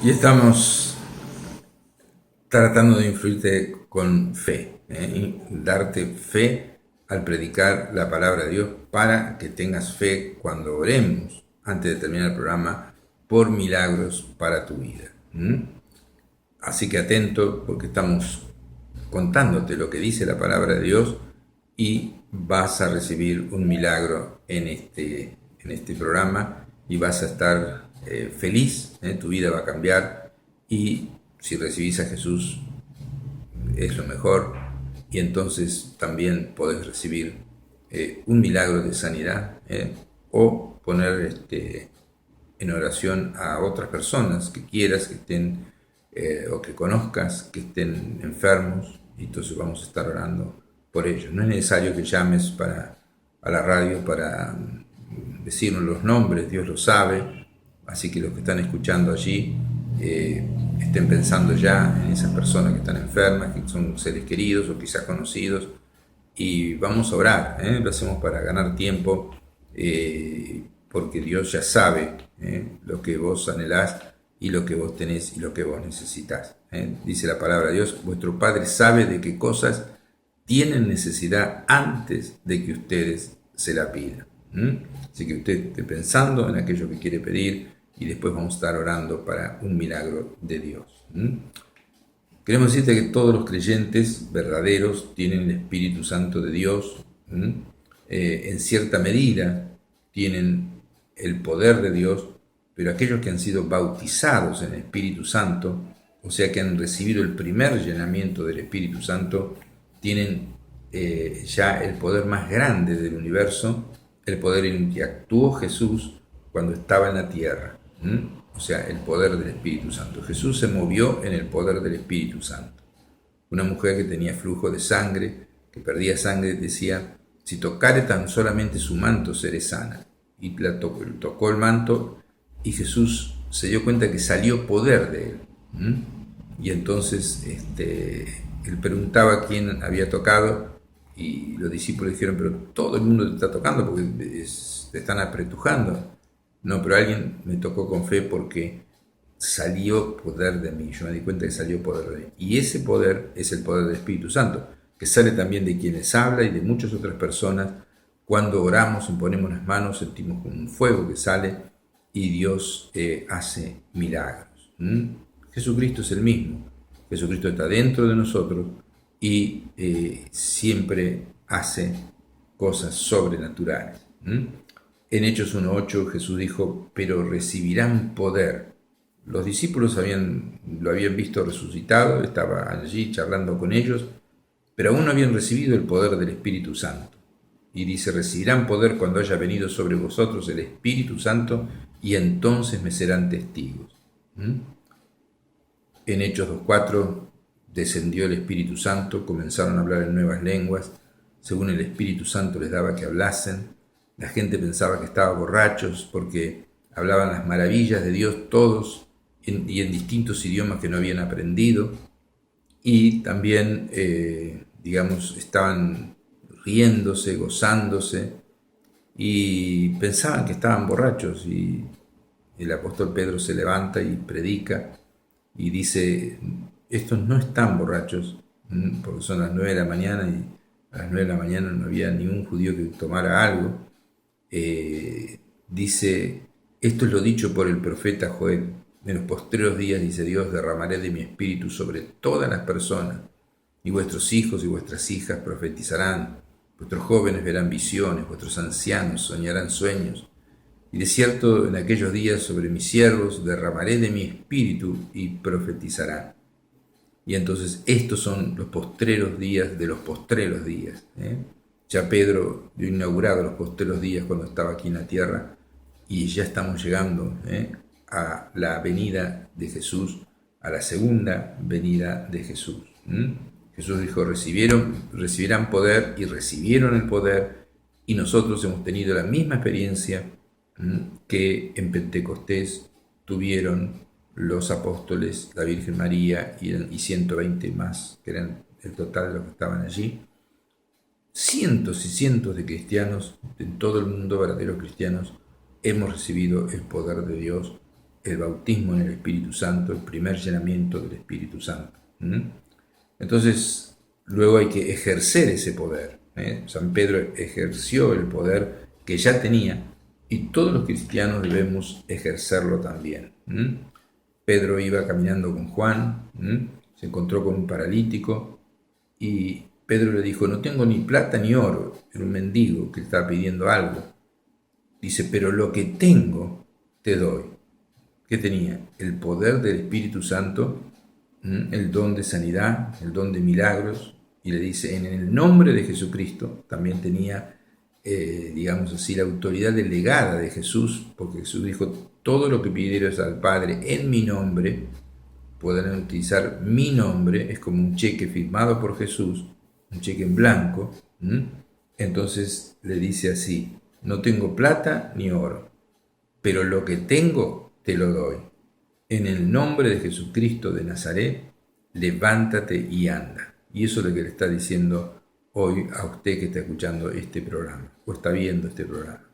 Y estamos tratando de influirte con fe, darte fe al predicar la palabra de Dios para que tengas fe cuando oremos, antes de terminar el programa, por milagros para tu vida. Así que atento porque estamos contándote lo que dice la palabra de Dios y vas a recibir un milagro en este programa y vas a estar feliz, tu vida va a cambiar y si recibís a Jesús es lo mejor y entonces también podés recibir un milagro de sanidad o poner en oración a otras personas que quieras que estén o que conozcas que estén enfermos y entonces vamos a estar orando por ellos. No es necesario que llames a la radio para decirnos los nombres, Dios lo sabe, así que los que están escuchando allí estén pensando ya en esas personas que están enfermas, que son seres queridos o quizás conocidos, y vamos a orar, lo hacemos para ganar tiempo, porque Dios ya sabe lo que vos anhelás y lo que vos tenés y lo que vos necesitas. Dice la palabra de Dios, vuestro Padre sabe de qué cosas tienen necesidad antes de que ustedes se la pidan. Así que usted esté pensando en aquello que quiere pedir y después vamos a estar orando para un milagro de Dios. Queremos decirte que todos los creyentes verdaderos tienen el Espíritu Santo de Dios. En cierta medida tienen el poder de Dios, pero aquellos que han sido bautizados en el Espíritu Santo, o sea que han recibido el primer llenamiento del Espíritu Santo, tienen ya el poder más grande del universo, el poder en que actuó Jesús cuando estaba en la tierra. O sea, el poder del Espíritu Santo. Jesús se movió en el poder del Espíritu Santo. Una mujer que tenía flujo de sangre, que perdía sangre, decía, si tocare tan solamente su manto, seré sana. Y tocó el manto y Jesús se dio cuenta que salió poder de él. Y entonces él preguntaba quién había tocado y los discípulos dijeron, pero todo el mundo te está tocando porque te están apretujando. No, pero alguien me tocó con fe porque salió poder de mí. Yo me di cuenta que salió poder de mí. Y ese poder es el poder del Espíritu Santo, que sale también de quienes habla y de muchas otras personas. Cuando oramos, imponemos las manos, sentimos como un fuego que sale y Dios hace milagros. Jesucristo es el mismo. Jesucristo está dentro de nosotros y siempre hace cosas sobrenaturales. En Hechos 1.8 Jesús dijo, pero recibirán poder. Los discípulos lo habían visto resucitado, estaba allí charlando con ellos, pero aún no habían recibido el poder del Espíritu Santo. Y dice, recibirán poder cuando haya venido sobre vosotros el Espíritu Santo y entonces me serán testigos. En Hechos 2.4 descendió el Espíritu Santo, comenzaron a hablar en nuevas lenguas, según el Espíritu Santo les daba que hablasen. La gente pensaba que estaban borrachos porque hablaban las maravillas de Dios todos y en distintos idiomas que no habían aprendido. Y también, estaban riéndose, gozándose y pensaban que estaban borrachos. Y el apóstol Pedro se levanta y predica y dice, estos no están borrachos, porque son las 9 de la mañana y a las 9 de la mañana no había ni un judío que tomara algo. Dice, esto es lo dicho por el profeta Joel, en los postreros días, dice Dios, derramaré de mi espíritu sobre todas las personas, y vuestros hijos y vuestras hijas profetizarán, vuestros jóvenes verán visiones, vuestros ancianos soñarán sueños, y de cierto en aquellos días sobre mis siervos derramaré de mi espíritu y profetizarán. Y entonces estos son los postreros días de los postreros días. Ya Pedro dio inaugurado los postreros días cuando estaba aquí en la tierra y ya estamos llegando a la venida de Jesús, a la segunda venida de Jesús. Jesús dijo, recibirán poder y recibieron el poder y nosotros hemos tenido la misma experiencia que en Pentecostés tuvieron los apóstoles, la Virgen María y 120 más, que eran el total de los que estaban allí. Cientos y cientos de cristianos en todo el mundo, verdaderos cristianos, hemos recibido el poder de Dios el bautismo en el Espíritu Santo, el primer llenamiento del Espíritu Santo. Entonces, luego hay que ejercer ese poder. San Pedro ejerció el poder que ya tenía y todos los cristianos debemos ejercerlo también. Pedro iba caminando con Juan, se encontró con un paralítico y Pedro le dijo: no tengo ni plata ni oro. Era un mendigo que estaba pidiendo algo. Dice: pero lo que tengo te doy. ¿Qué tenía? El poder del Espíritu Santo, el don de sanidad, el don de milagros, y le dice: en el nombre de Jesucristo. También tenía, digamos así, la autoridad delegada de Jesús, porque Jesús dijo: todo lo que pidierais al Padre en mi nombre, podrán utilizar mi nombre. Es como un cheque firmado por Jesús, un cheque en blanco. Entonces le dice así: no tengo plata ni oro, pero lo que tengo te lo doy. En el nombre de Jesucristo de Nazaret, levántate y anda. Y eso es lo que le está diciendo hoy a usted que está escuchando este programa, o está viendo este programa.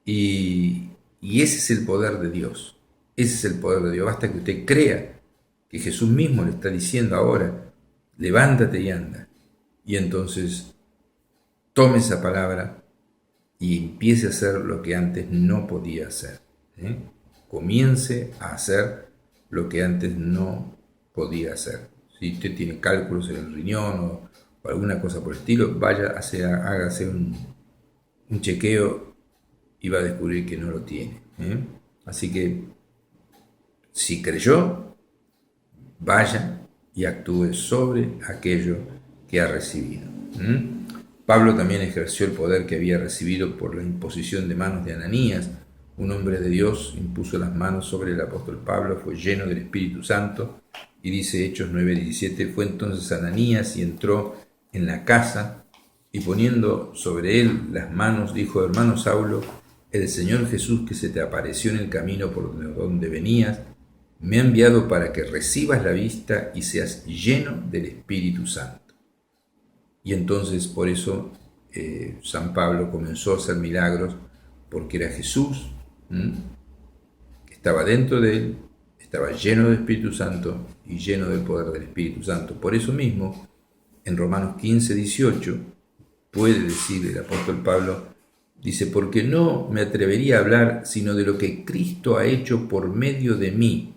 Y ese es el poder de Dios. Ese es el poder de Dios. Basta que usted crea que Jesús mismo le está diciendo ahora: levántate y anda. Y entonces tome esa palabra y empiece a hacer lo que antes no podía hacer. Comience a hacer lo que antes no podía hacer. Si usted tiene cálculos en el riñón o alguna cosa por el estilo, hágase un chequeo y va a descubrir que no lo tiene. Así que, si creyó, vaya y actúe sobre aquello que ha recibido. Pablo también ejerció el poder que había recibido por la imposición de manos de Ananías. Un hombre de Dios impuso las manos sobre el apóstol Pablo, fue lleno del Espíritu Santo, y dice Hechos 9:17, fue entonces Ananías y entró en la casa, y poniendo sobre él las manos, dijo: hermano Saulo, el Señor Jesús, que se te apareció en el camino por donde venías, me ha enviado para que recibas la vista y seas lleno del Espíritu Santo. Y entonces por eso San Pablo comenzó a hacer milagros, porque era Jesús que estaba dentro de él, estaba lleno del Espíritu Santo y lleno del poder del Espíritu Santo. Por eso mismo, en Romanos 15:18, puede decir el apóstol Pablo, dice: porque no me atrevería a hablar sino de lo que Cristo ha hecho por medio de mí.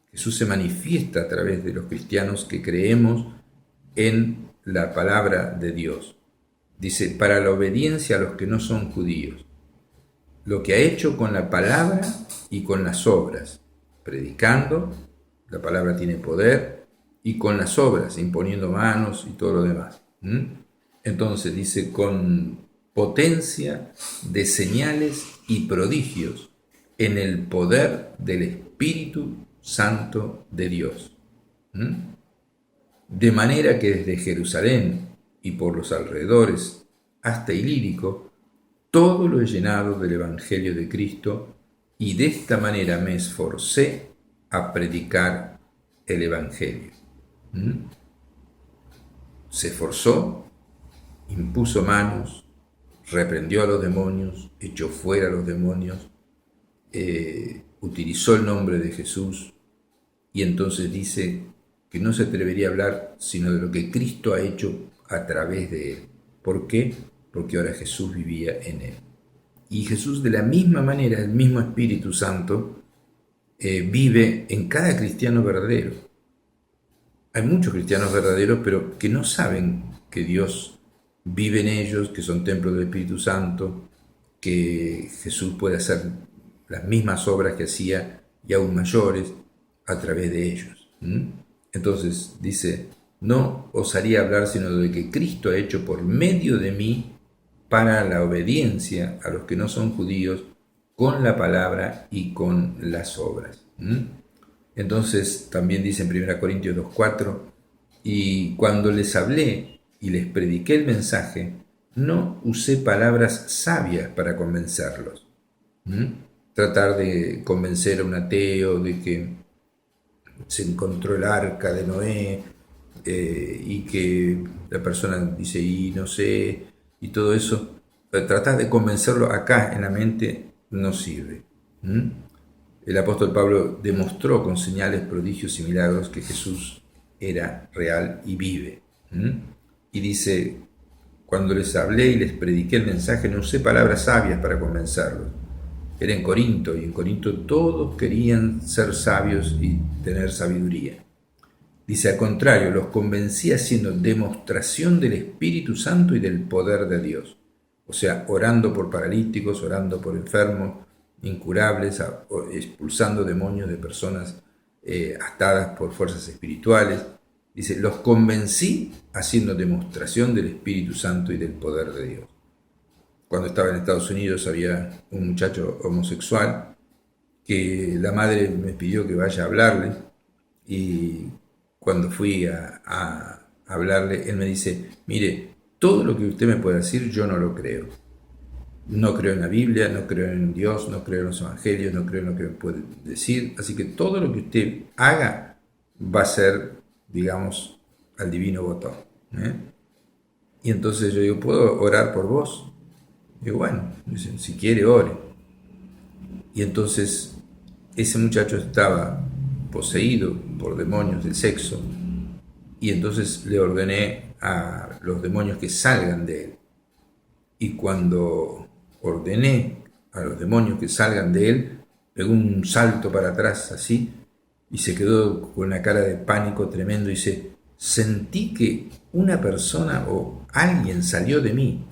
Jesús se manifiesta a través de los cristianos que creemos en la palabra de Dios. Dice: para la obediencia a los que no son judíos. Lo que ha hecho con la palabra y con las obras, predicando, la palabra tiene poder, y con las obras, imponiendo manos y todo lo demás. Entonces dice: con potencia de señales y prodigios en el poder del Espíritu Santo de Dios. De manera que desde Jerusalén y por los alrededores hasta Ilírico, todo lo he llenado del Evangelio de Cristo, y de esta manera me esforcé a predicar el Evangelio. Se esforzó, impuso manos, reprendió a los demonios, echó fuera a los demonios, utilizó el nombre de Jesús, y entonces dice que no se atrevería a hablar sino de lo que Cristo ha hecho a través de él. ¿Por qué? Porque ahora Jesús vivía en él. Y Jesús, de la misma manera, el mismo Espíritu Santo, vive en cada cristiano verdadero. Hay muchos cristianos verdaderos, pero que no saben que Dios vive en ellos, que son templos del Espíritu Santo, que Jesús puede hacer las mismas obras que hacía y aún mayores a través de ellos. Entonces dice: no osaría hablar sino de lo que Cristo ha hecho por medio de mí para la obediencia a los que no son judíos, con la palabra y con las obras. Entonces también dice en 1 Corintios 2:4, y cuando les hablé y les prediqué el mensaje, no usé palabras sabias para convencerlos. Tratar de convencer a un ateo de que se encontró el arca de Noé, y que la persona dice: y no sé, y todo eso, tratar de convencerlo acá en la mente no sirve. el apóstol Pablo demostró con señales, prodigios y milagros que Jesús era real y vive. Y dice, cuando les hablé y les prediqué el mensaje, no usé palabras sabias para convencerlos. Era en Corinto, y en Corinto todos querían ser sabios y tener sabiduría. Dice, al contrario, los convencí haciendo demostración del Espíritu Santo y del poder de Dios. O sea, orando por paralíticos, orando por enfermos, incurables, expulsando demonios de personas atadas por fuerzas espirituales. Dice, los convencí haciendo demostración del Espíritu Santo y del poder de Dios. Cuando estaba en Estados Unidos había un muchacho homosexual que la madre me pidió que vaya a hablarle, y cuando fui a hablarle, él me dice, mire, todo lo que usted me puede decir yo no lo creo. No creo en la Biblia, no creo en Dios, no creo en los evangelios, no creo en lo que me puede decir. Así que todo lo que usted haga va a ser, digamos, al divino botón. Y entonces yo digo, ¿puedo orar por vos? Digo, bueno, dicen, si quiere, ore. Y entonces ese muchacho estaba poseído por demonios del sexo, y entonces le ordené a los demonios que salgan de él. Y cuando ordené a los demonios que salgan de él, pegó un salto para atrás así, y se quedó con una cara de pánico tremendo, y dice, sentí que una persona o alguien salió de mí.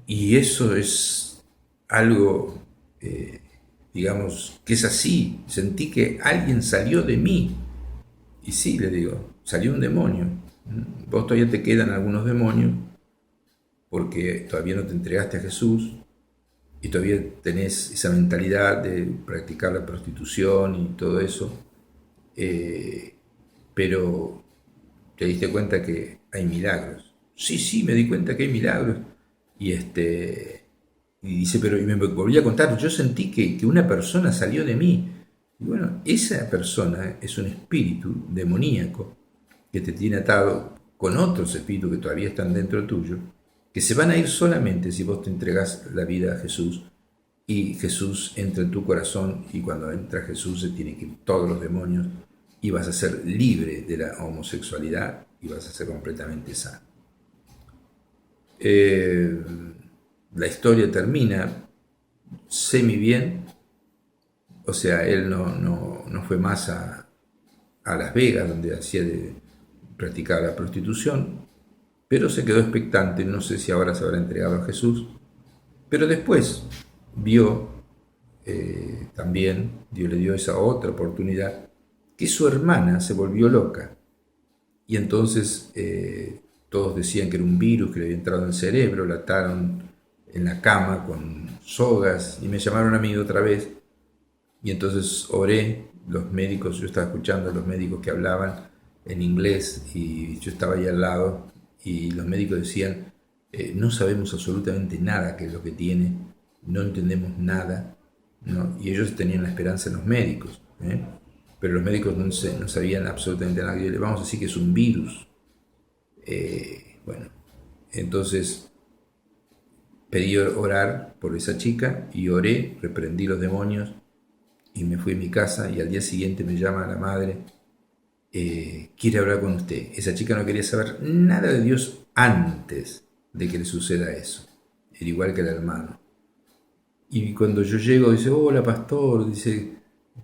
Y eso es algo, digamos, que es así. Sentí que alguien salió de mí. Y sí, le digo, salió un demonio. Vos todavía te quedan algunos demonios porque todavía no te entregaste a Jesús y todavía tenés esa mentalidad de practicar la prostitución y todo eso. Pero te diste cuenta que hay milagros. Sí, me di cuenta que hay milagros. Y dice, pero y me volví a contar, yo sentí que una persona salió de mí. Y bueno, esa persona es un espíritu demoníaco que te tiene atado con otros espíritus que todavía están dentro tuyo, que se van a ir solamente si vos te entregás la vida a Jesús y Jesús entra en tu corazón, y cuando entra Jesús se tienen que ir todos los demonios y vas a ser libre de la homosexualidad y vas a ser completamente sano. La historia termina semi bien, o sea, él no fue más a Las Vegas, donde practicaba la prostitución, pero se quedó expectante, no sé si ahora se habrá entregado a Jesús, pero después vio también, Dios le dio esa otra oportunidad, que su hermana se volvió loca, y entonces todos decían que era un virus que le había entrado en el cerebro, la ataron en la cama con sogas, y me llamaron a mí otra vez, y entonces oré. Los médicos, yo estaba escuchando a los médicos que hablaban en inglés, y yo estaba ahí al lado, y los médicos decían, no sabemos absolutamente nada qué es lo que tiene, no entendemos nada, ¿no? Y ellos tenían la esperanza en los médicos, pero los médicos no sabían absolutamente nada. Y le vamos a decir que es un virus. Bueno, entonces pedí orar por esa chica, y oré, reprendí los demonios, y me fui a mi casa, y al día siguiente me llama la madre, quiere hablar con usted. Esa chica no quería saber nada de Dios antes de que le suceda eso. Era igual que el hermano. Y cuando yo llego, dice, hola pastor, dice,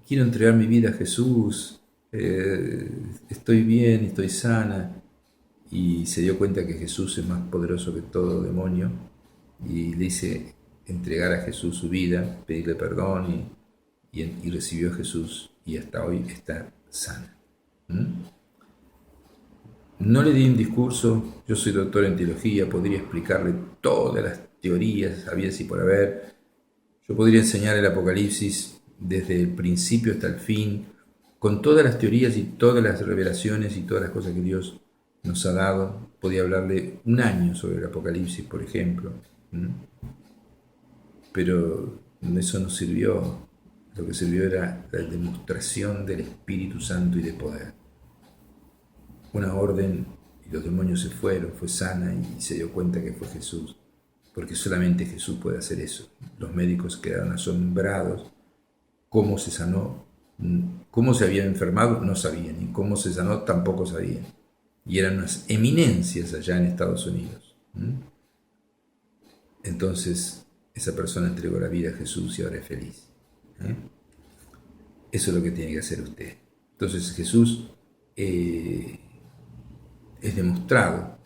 quiero entregar mi vida a Jesús, estoy bien, estoy sana. Y se dio cuenta que Jesús es más poderoso que todo demonio, y le hice entregar a Jesús su vida, pedirle perdón, y recibió a Jesús, y hasta hoy está sana. No le di un discurso, yo soy doctor en teología, podría explicarle todas las teorías habidas y por haber. Yo podría enseñar el Apocalipsis desde el principio hasta el fin, con todas las teorías y todas las revelaciones y todas las cosas que Dios nos ha dado. Podía hablarle un año sobre el Apocalipsis, por ejemplo. Pero eso no sirvió. Lo que sirvió era la demostración del Espíritu Santo y de poder. Una orden, y los demonios se fueron, fue sana, y se dio cuenta que fue Jesús, porque solamente Jesús puede hacer eso. Los médicos quedaron asombrados, cómo se sanó, cómo se había enfermado, no sabían, y cómo se sanó tampoco sabían. Y eran unas eminencias allá en Estados Unidos. Entonces, esa persona entregó la vida a Jesús y ahora es feliz. Eso es lo que tiene que hacer usted. Entonces, Jesús es demostrado.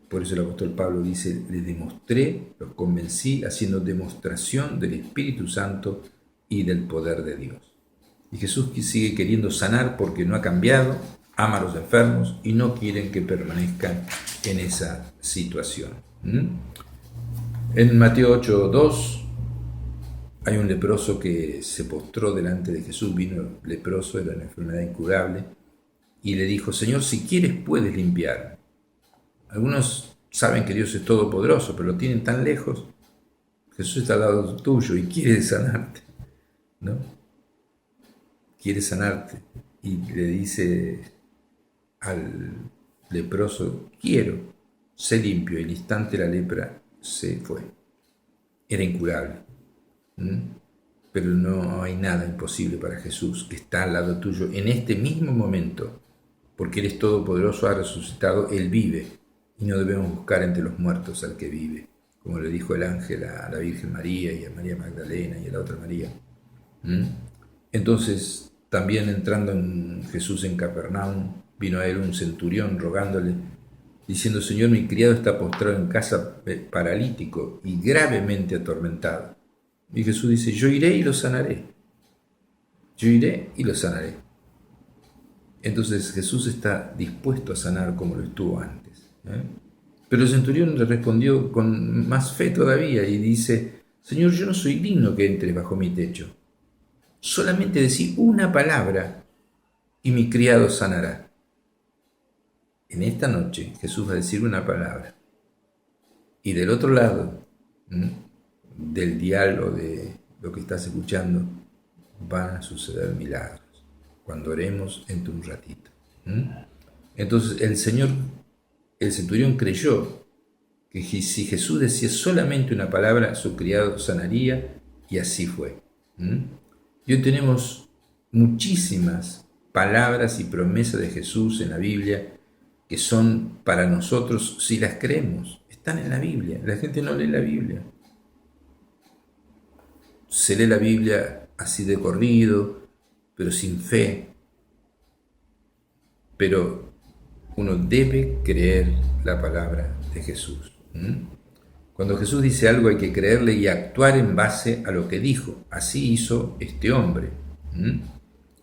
Por eso el apóstol Pablo dice, les demostré, los convencí, haciendo demostración del Espíritu Santo y del poder de Dios. Y Jesús sigue queriendo sanar porque no ha cambiado, ama a los enfermos y no quieren que permanezcan en esa situación. En Mateo 8:2 hay un leproso que se postró delante de Jesús, vino leproso, era una enfermedad incurable, y le dijo, Señor, si quieres puedes limpiar. Algunos saben que Dios es todopoderoso, pero lo tienen tan lejos. Jesús está al lado tuyo y quiere sanarte, ¿no? Quiere sanarte. Y le dice al leproso, quiero, sé limpio. Y al instante la lepra se fue. Era incurable. Pero no hay nada imposible para Jesús, que está al lado tuyo en este mismo momento, porque Él es todopoderoso, ha resucitado, Él vive. Y no debemos buscar entre los muertos al que vive, como le dijo el ángel a la Virgen María y a María Magdalena y a la otra María. Entonces, también entrando en Jesús en Capernaum, vino a él un centurión rogándole, diciendo, Señor, mi criado está postrado en casa paralítico y gravemente atormentado. Y Jesús dice, yo iré y lo sanaré. Yo iré y lo sanaré. Entonces Jesús está dispuesto a sanar como lo estuvo antes. Pero el centurión le respondió con más fe todavía y dice, Señor, yo no soy digno que entres bajo mi techo. Solamente decí una palabra y mi criado sanará. En esta noche Jesús va a decir una palabra. Y del otro lado del dial o de lo que estás escuchando van a suceder milagros cuando oremos entre un ratito. Entonces el centurión creyó que si Jesús decía solamente una palabra, su criado sanaría, y así fue. Y hoy tenemos muchísimas palabras y promesas de Jesús en la Biblia que son para nosotros, si las creemos, están en la Biblia. La gente no lee la Biblia. Se lee la Biblia así de corrido, pero sin fe. Pero uno debe creer la palabra de Jesús. Cuando Jesús dice algo hay que creerle y actuar en base a lo que dijo. Así hizo este hombre.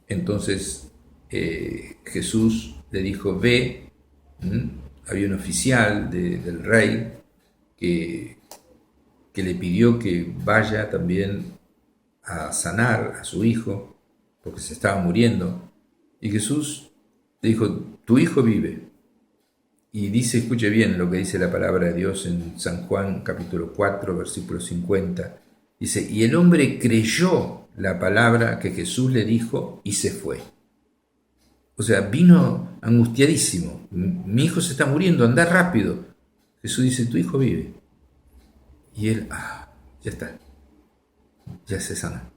Entonces Jesús le dijo, ve. Había un oficial del rey que le pidió que vaya también a sanar a su hijo porque se estaba muriendo. Y Jesús le dijo, tu hijo vive. Y dice, escuche bien lo que dice la palabra de Dios en San Juan capítulo 4, versículo 50. Dice, y el hombre creyó la palabra que Jesús le dijo y se fue. O sea, vino angustiadísimo. Mi hijo se está muriendo, anda rápido. Jesús dice, tu hijo vive. Y él, ya está. Ya se sana.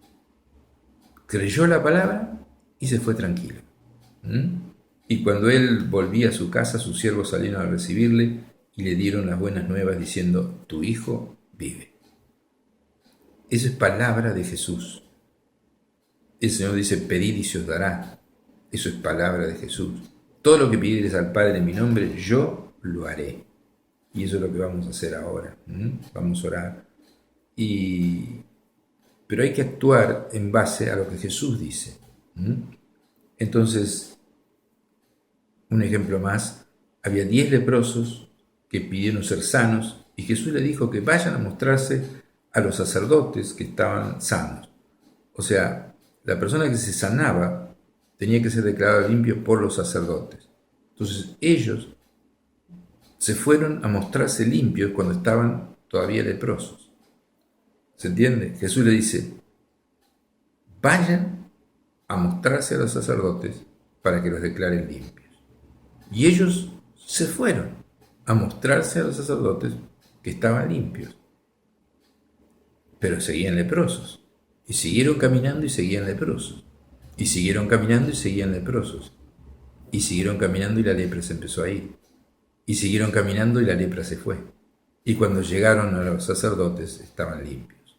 Creyó la palabra y se fue tranquilo. Y cuando él volvía a su casa, sus siervos salieron a recibirle y le dieron las buenas nuevas diciendo, tu hijo vive. Esa es palabra de Jesús. El Señor dice, pedid y se os dará. Eso es palabra de Jesús. Todo lo que pidieres al Padre en mi nombre, yo lo haré. Y eso es lo que vamos a hacer ahora. Vamos a orar. Pero hay que actuar en base a lo que Jesús dice. Entonces, un ejemplo más, había 10 leprosos que pidieron ser sanos y Jesús le dijo que vayan a mostrarse a los sacerdotes que estaban sanos. O sea, la persona que se sanaba tenía que ser declarada limpio por los sacerdotes. Entonces ellos se fueron a mostrarse limpios cuando estaban todavía leprosos. ¿Se entiende? Jesús le dice, vayan a mostrarse a los sacerdotes para que los declaren limpios. Y ellos se fueron a mostrarse a los sacerdotes que estaban limpios, pero seguían leprosos. Y siguieron caminando y seguían leprosos. Y siguieron caminando y seguían leprosos. Y siguieron caminando y la lepra se empezó a ir. Y siguieron caminando y la lepra se fue. Y cuando llegaron a los sacerdotes estaban limpios.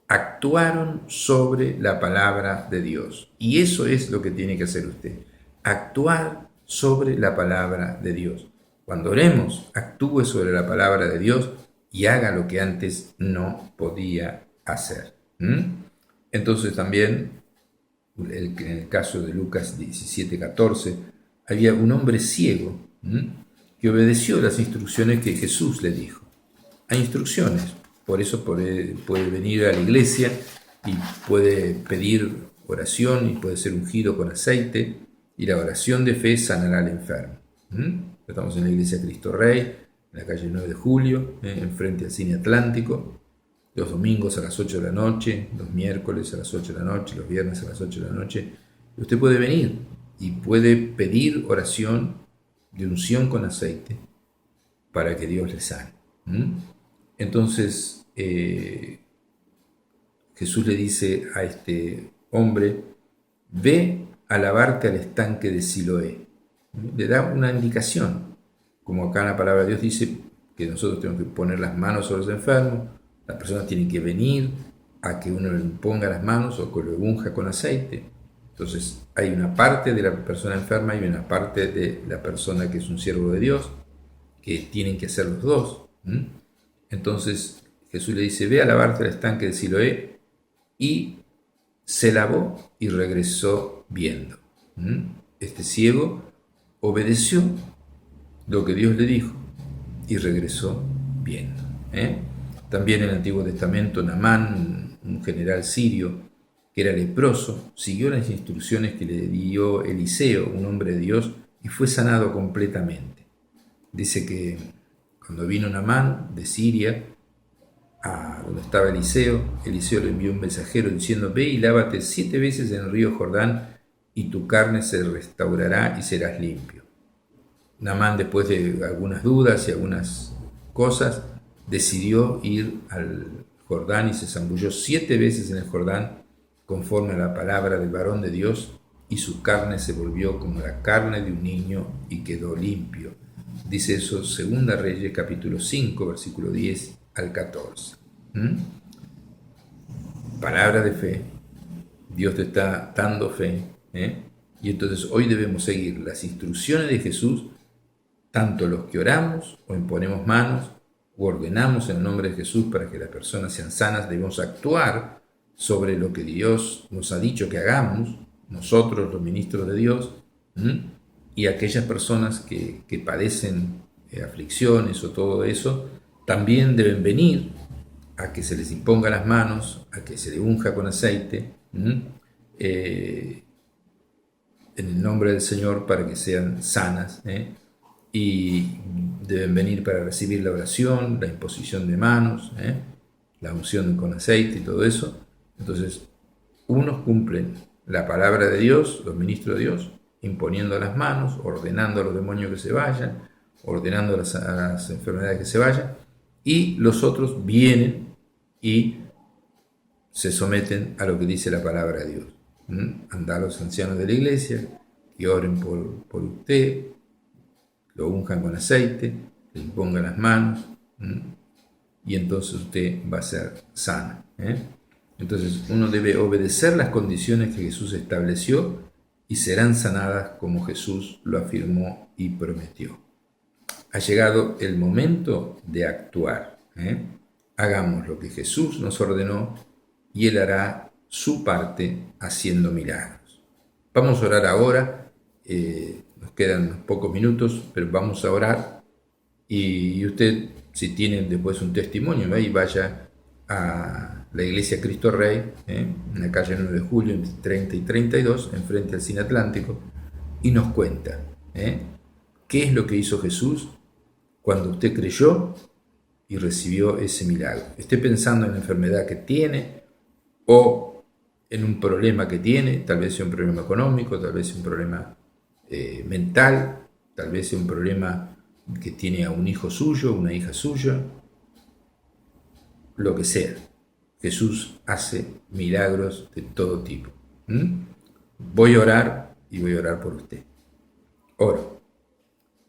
Actuaron sobre la palabra de Dios. Y eso es lo que tiene que hacer usted. Actuar sobre la palabra de Dios. Cuando oremos, actúe sobre la palabra de Dios y haga lo que antes no podía hacer. Entonces también, en el caso de Lucas 17:14, había un hombre ciego que obedeció las instrucciones que Jesús le dijo. Hay instrucciones, por eso puede venir a la iglesia y puede pedir oración y puede ser ungido con aceite, y la oración de fe sanará al enfermo. Estamos en la iglesia Cristo Rey, en la calle 9 de Julio, enfrente al Cine Atlántico, los domingos a las 8 de la noche, los miércoles a las 8 de la noche, los viernes a las 8 de la noche. Usted puede venir y puede pedir oración de unción con aceite para que Dios le sane. Entonces Jesús le dice a este hombre: ve a lavarte al estanque de Siloé. Le da una indicación, como acá en la palabra de Dios dice que nosotros tenemos que poner las manos sobre los enfermos, las personas tienen que venir a que uno le ponga las manos o que lo unja con aceite. Entonces hay una parte de la persona enferma y una parte de la persona que es un siervo de Dios, que tienen que hacer los dos. Entonces Jesús le dice: ve a lavarte al estanque de Siloé, y se lavó y regresó viendo. Este ciego obedeció lo que Dios le dijo y regresó viendo. También en el Antiguo Testamento, Naamán, un general sirio que era leproso, siguió las instrucciones que le dio Eliseo, un hombre de Dios, y fue sanado completamente. Dice que cuando vino Naamán de Siria a donde estaba Eliseo le envió un mensajero diciendo: ve y lávate 7 veces en el río Jordán y tu carne se restaurará y serás limpio. Naamán, después de algunas dudas y algunas cosas, decidió ir al Jordán y se zambulló 7 veces en el Jordán conforme a la palabra del varón de Dios, y su carne se volvió como la carne de un niño y quedó limpio. Dice eso 2 Reyes capítulo 5, versículo 10 al 14. Palabra de fe. Dios te está dando fe. Y entonces hoy debemos seguir las instrucciones de Jesús, tanto los que oramos o imponemos manos o ordenamos en el nombre de Jesús para que las personas sean sanas. Debemos actuar sobre lo que Dios nos ha dicho que hagamos, nosotros los ministros de Dios, y aquellas personas que padecen aflicciones o todo eso, también deben venir a que se les imponga las manos, a que se les unja con aceite, en el nombre del Señor, para que sean sanas, y deben venir para recibir la oración, la imposición de manos, la unción con aceite y todo eso. Entonces, unos cumplen la palabra de Dios, los ministros de Dios, imponiendo las manos, ordenando a los demonios que se vayan, ordenando a las enfermedades que se vayan, y los otros vienen y se someten a lo que dice la palabra de Dios. Andá a los ancianos de la iglesia, que oren por usted, lo unjan con aceite, le impongan las manos, y entonces usted va a ser sano. Entonces uno debe obedecer las condiciones que Jesús estableció y serán sanadas como Jesús lo afirmó y prometió. Ha llegado el momento de actuar. Hagamos lo que Jesús nos ordenó y Él hará su parte haciendo milagros. Vamos a orar ahora. Nos quedan unos pocos minutos, pero vamos a orar. Y usted, si tiene después un testimonio, vaya a la iglesia Cristo Rey, en la calle 9 de Julio, entre 30 y 32, enfrente al Cine Atlántico, y nos cuenta qué es lo que hizo Jesús cuando usted creyó y recibió ese milagro. Esté pensando en la enfermedad que tiene o en un problema que tiene, tal vez sea un problema económico, tal vez sea un problema mental, tal vez sea un problema que tiene a un hijo suyo, una hija suya, lo que sea. Jesús hace milagros de todo tipo. Voy a orar y voy a orar por usted. Oro.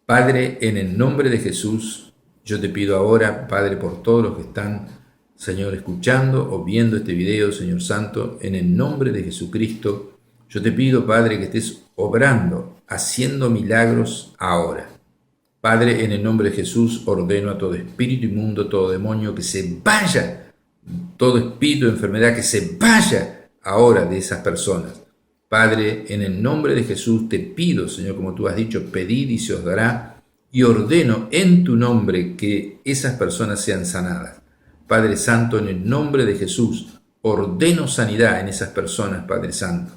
Padre, en el nombre de Jesús, yo te pido ahora, Padre, por todos los que están, Señor, escuchando o viendo este video, Señor Santo, en el nombre de Jesucristo, yo te pido, Padre, que estés obrando, haciendo milagros ahora. Padre, en el nombre de Jesús, ordeno a todo espíritu inmundo, todo demonio, que se vaya, todo espíritu de enfermedad, que se vaya ahora de esas personas. Padre, en el nombre de Jesús te pido, Señor, como tú has dicho, pedid y se os dará, y ordeno en tu nombre que esas personas sean sanadas. Padre Santo, en el nombre de Jesús, ordeno sanidad en esas personas, Padre Santo.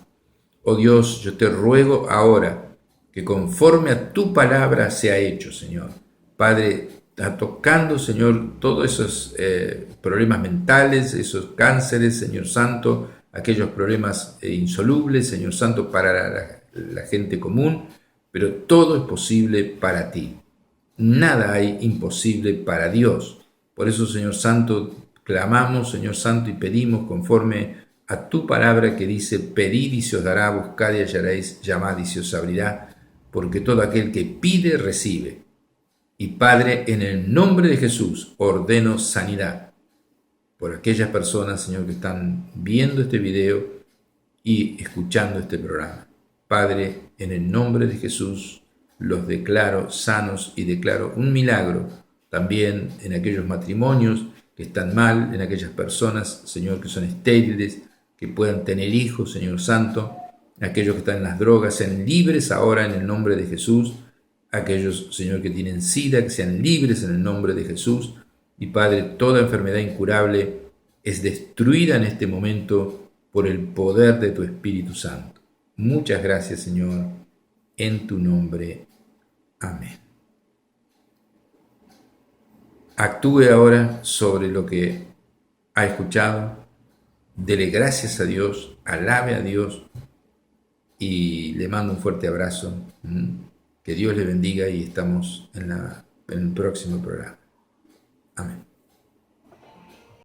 Oh Dios, yo te ruego ahora que conforme a tu palabra sea hecho, Señor. Padre, está tocando, Señor, todos esos problemas mentales, esos cánceres, Señor Santo, aquellos problemas insolubles, Señor Santo, para la gente común, pero todo es posible para ti. Nada hay imposible para Dios. Por eso, Señor Santo, clamamos, Señor Santo, y pedimos conforme a tu palabra que dice, pedid y se os dará, buscad y hallaréis, llamad y se os abrirá, porque todo aquel que pide, recibe. Y Padre, en el nombre de Jesús, ordeno sanidad por aquellas personas, Señor, que están viendo este video y escuchando este programa. Padre, en el nombre de Jesús, los declaro sanos y declaro un milagro también en aquellos matrimonios que están mal, en aquellas personas, Señor, que son estériles, que puedan tener hijos, Señor Santo, aquellos que están en las drogas, sean libres ahora en el nombre de Jesús, aquellos, Señor, que tienen SIDA, que sean libres en el nombre de Jesús. Y Padre, toda enfermedad incurable es destruida en este momento por el poder de tu Espíritu Santo. Muchas gracias, Señor, en tu nombre. Amén. Actúe ahora sobre lo que ha escuchado, dele gracias a Dios, alabe a Dios y le mando un fuerte abrazo. Que Dios le bendiga y estamos en el próximo programa. Amén.